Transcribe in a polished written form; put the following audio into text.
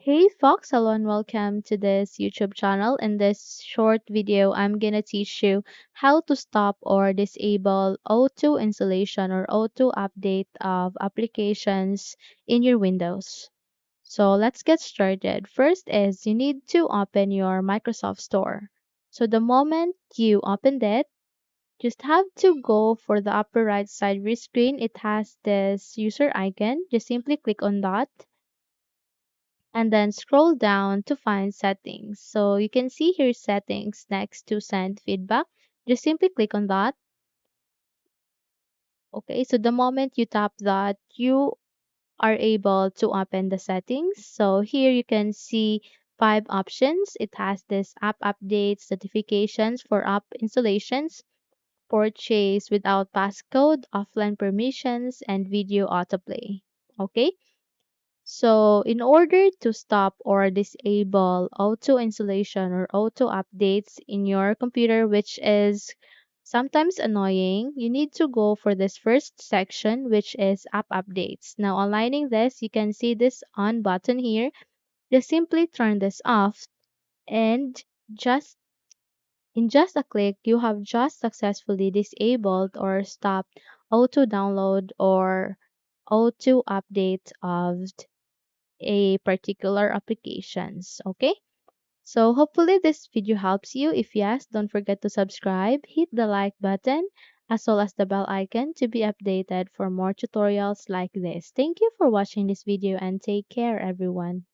Hey Fox, hello and welcome to this YouTube channel. In this short video, I'm gonna teach you how to stop or disable auto installation or auto update of applications in your Windows. So let's get started. First is you need to open your Microsoft Store. So the moment you opened it, just have to go for the upper right side of your screen. It has this user icon. Just simply click on that and then scroll down to find settings. So you can see here settings next to send feedback. Just simply click on that. Okay, so the moment you tap that, you are able to open the settings. So here you can see five options. It has this app updates, notifications for app installations, purchase without passcode, offline permissions, and video autoplay. Okay. So, in order to stop or disable auto installation or auto updates in your computer, which is sometimes annoying, you need to go for this first section, which is app updates. Now, aligning this, you can see this on button here. Just simply turn this off and just in just a click, you have just successfully disabled or stopped auto download or auto update of a particular applications. Okay, so hopefully this video helps you. If yes, don't forget to subscribe, hit the like button as well as the bell icon to be updated for more tutorials like this. Thank you for watching this video and take care everyone.